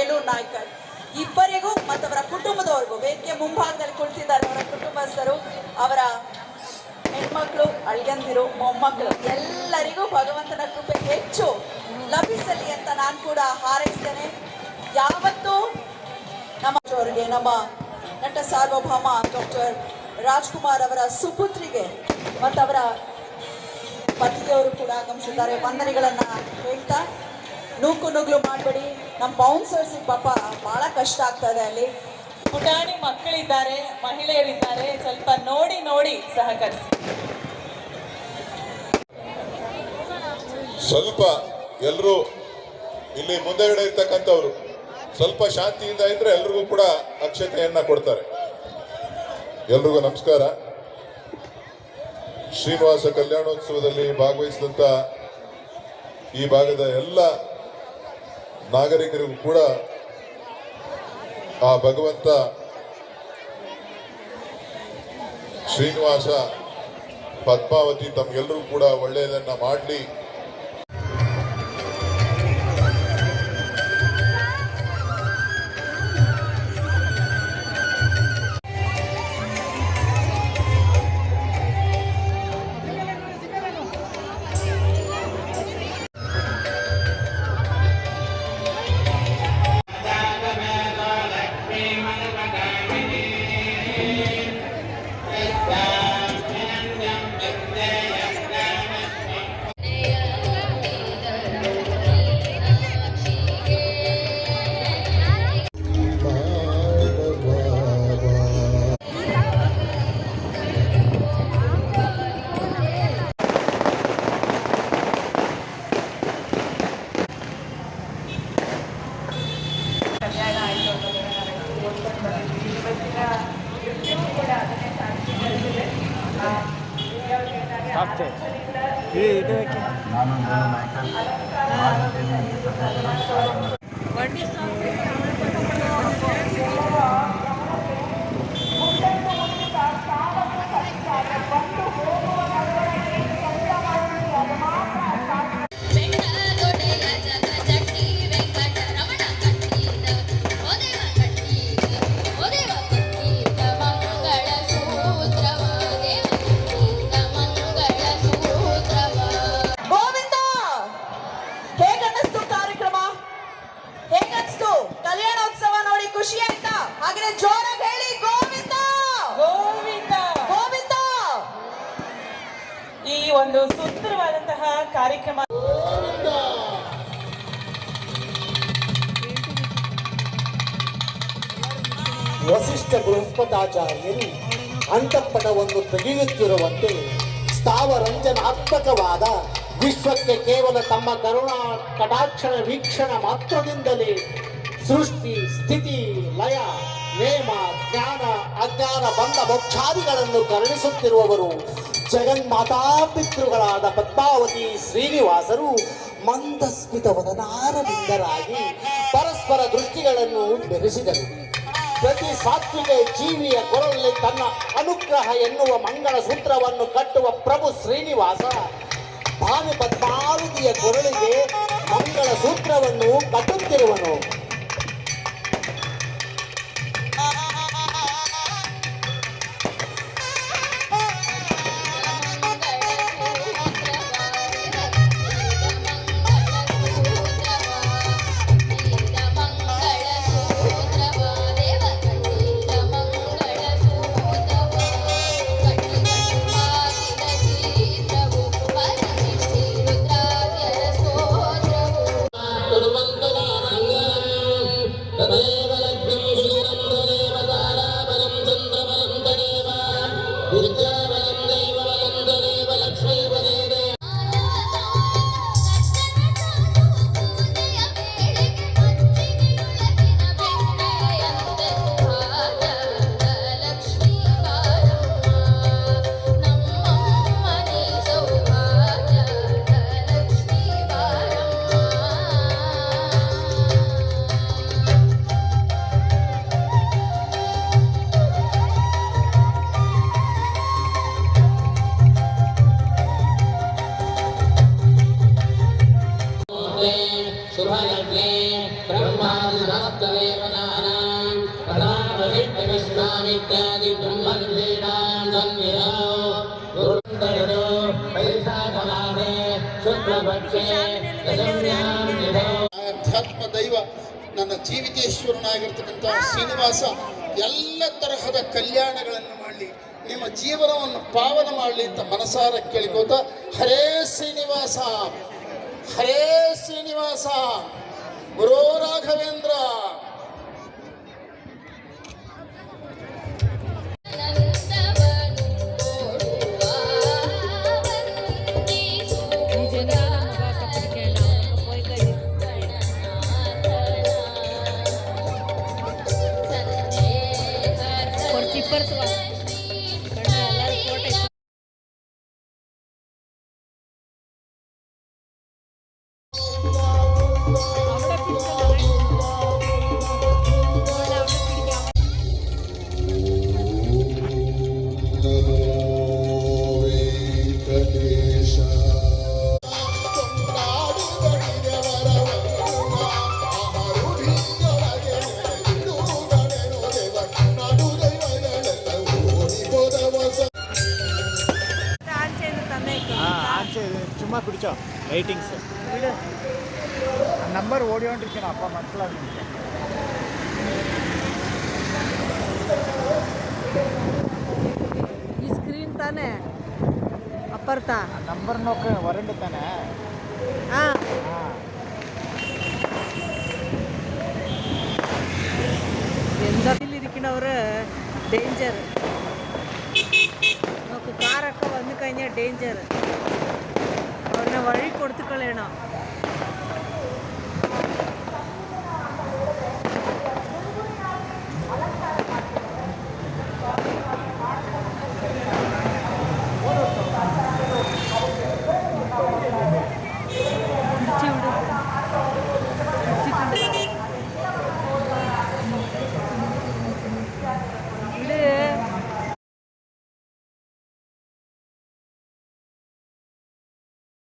ಬೇಲೂರು ನಾಯ್ಕರ್ ಇಬ್ಬರಿಗೂ ಮತ್ತವರ ಕುಟುಂಬದವರಿಗೂ, ವೇದಿಕೆ ಮುಂಭಾಗದಲ್ಲಿ ಕುಳಿತಿದ್ದಾರೆ ಅವರ ಕುಟುಂಬಸ್ಥರು, ಅವರ ಹೆಣ್ಮಕ್ಳು, ಅಳಿಯಂದಿರು, ಮೊಮ್ಮಕ್ಕಳು ಎಲ್ಲರಿಗೂ ಭಗವಂತನ ಕೃಪೆ ಹೆಚ್ಚು ಲಭಿಸಲಿ ಅಂತ ನಾನು ಕೂಡ ಹಾರೈಸ್ತೇನೆ. ಯಾವತ್ತೂ ನಮ್ಮವರಿಗೆ, ನಮ್ಮ ನಟ ಸಾರ್ವಭೌಮ ಡಾಕ್ಟರ್ ರಾಜ್ಕುಮಾರ್ ಅವರ ಸುಪುತ್ರಿಗೆ ಮತ್ತು ಅವರ ಪತಿಯವರು ಕೂಡ ಆಗಮಿಸಿದ್ದಾರೆ. ವಂದನೆಗಳನ್ನ ಹೇಳ್ತಾ, ನೂಕು ನುಗ್ಲು ಮಾಡಬೇಡಿ. ನಮ್ಮ ಬೌನ್ಸರ್ಸ್ ಪಾಪ ಬಹಳ ಕಷ್ಟ ಆಗ್ತಾ ಇದೆ. ಅಲ್ಲಿ ಪುಟಾಣಿ ಮಕ್ಕಳಿದ್ದಾರೆ, ಮಹಿಳೆಯರಿದ್ದಾರೆ, ಸ್ವಲ್ಪ ನೋಡಿ ನೋಡಿ ಸಹಕರಿಸಿ. ಸ್ವಲ್ಪ ಎಲ್ಲರೂ ಇಲ್ಲಿ ಮುಂದೆಗಡೆ ಇರ್ತಕ್ಕಂಥವ್ರು ಸ್ವಲ್ಪ ಶಾಂತಿಯಿಂದ ಇದ್ರೆ ಎಲ್ರಿಗೂ ಕೂಡ ಅಕ್ಷತೆಯನ್ನ ಕೊಡ್ತಾರೆ. ಎಲ್ರಿಗೂ ನಮಸ್ಕಾರ. ಶ್ರೀನಿವಾಸ ಕಲ್ಯಾಣೋತ್ಸವದಲ್ಲಿ ಭಾಗವಹಿಸಿದಂಥ ಈ ಭಾಗದ ಎಲ್ಲ ನಾಗರಿಕರಿಗೂ ಕೂಡ ಆ ಭಗವಂತ ಶ್ರೀನಿವಾಸ ಪದ್ಮಾವತಿ ತಮ್ಗೆಲ್ಲರೂ ಕೂಡ ಒಳ್ಳೆಯದನ್ನ ಮಾಡಲಿ. ಖುಷಿ ಆಯ್ತಾ? ಹಾಗೆ ಜೋರಾಗಿ ಹೇಳಿ ಗೋವಿಂದ ಗೋವಿಂದ ಗೋವಿಂದ. ಈ ಒಂದು ಸುಂದರವಾದಂತಹ ಕಾರ್ಯಕ್ರಮ ವಸಿಷ್ಠ ಬೃಹಸ್ಪತಾಚಾರ್ಯರು ಅಂತಃಪಟವನ್ನು ತೆಗೆಯುತ್ತಿರುವಂತೆ ಸ್ಥಾವರಂಜನಾತ್ಮಕವಾದ ವಿಶ್ವಕ್ಕೆ ಕೇವಲ ತಮ್ಮ ಕರುಣಾ ಕಟಾಕ್ಷಣ ವೀಕ್ಷಣ ಮಾತ್ರದಿಂದಲೇ ಸೃಷ್ಟಿ, ಸ್ಥಿತಿ, ಲಯ, ನೇಮ, ಜ್ಞಾನ, ಅಜ್ಞಾನ, ಬಂಧ, ಮೋಕ್ಷಾದಿಗಳನ್ನು ಕರುಣಿಸುತ್ತಿರುವವರು ಜಗನ್ಮಾತಾಪಿತೃಗಳಾದ ಪದ್ಮಾವತಿ ಶ್ರೀನಿವಾಸರು ಮಂದಸ್ಮಿತವದನಾರವಿಂದರಾಗಿ ಪರಸ್ಪರ ದೃಷ್ಟಿಗಳನ್ನು ಬೆರೆಸಿದರು. ಪ್ರತಿ ಸಾತ್ವಿಕ ಜೀವಿಯ ಕೊರಳಲ್ಲಿ ತನ್ನ ಅನುಗ್ರಹ ಎನ್ನುವ ಮಂಗಳ ಸೂತ್ರವನ್ನು ಕಟ್ಟುವ ಪ್ರಭು ಶ್ರೀನಿವಾಸ ಭಾವಿ ಪದ್ಮಾವತಿಯ ಕೊರಳಿಗೆ ಮಂಗಳ ಸೂತ್ರವನ್ನು ಕಟ್ಟುತ್ತಿರುವನು. ಇತ್ಯಾದಿ ಬ್ರಹ್ಮವಿಧೀನಾಂ ಸನ್ನಿಧೌ ಗುರುಂತರದೋ ವೈಶಾಖಮಾಸೆ ಶುಕ್ಲಪಕ್ಷೆ ದಶಮ್ಯಾಂ ನಿಧೌ. ಆಧ್ಯಾತ್ಮ ದೈವ ನನ್ನ ಜೀವಿತೇಶ್ವರನಾಗಿರ್ತಕ್ಕಂಥ ಶ್ರೀನಿವಾಸ ಎಲ್ಲ ತರಹದ ಕಲ್ಯಾಣಗಳನ್ನು ಮಾಡಲಿ, ನಿಮ್ಮ ಜೀವನವನ್ನು ಪಾವನ ಮಾಡಲಿ ಅಂತ ಮನಸಾರ ಕೇಳ್ಕೋತ ಹರೇ ಶ್ರೀನಿವಾಸ ಹರೇ ಶ್ರೀನಿವಾಸ ಗುರು ರಾಘವೇಂದ್ರ. சும்மா பிடிச்சோம் லைட்டிங்ஸ் நம்பர் ஓடியோன்றிருக்கேன் அப்பா மக்கள் ಈ ಸ್ಕ್ರೀನ್ ತಾನೇ ಅಪ್ಪರ್ತಾ நம்பர் நோக்க வரண்டு தானே ಹಾಂ ഇരിക്കണവര് ഡേഞ്ചർ നമുക്ക് കാറൊക്കെ വന്നു കഴിഞ്ഞാൽ ഡേഞ്ചർ അവരെ വഴി കൊടുത്തു കളയണം.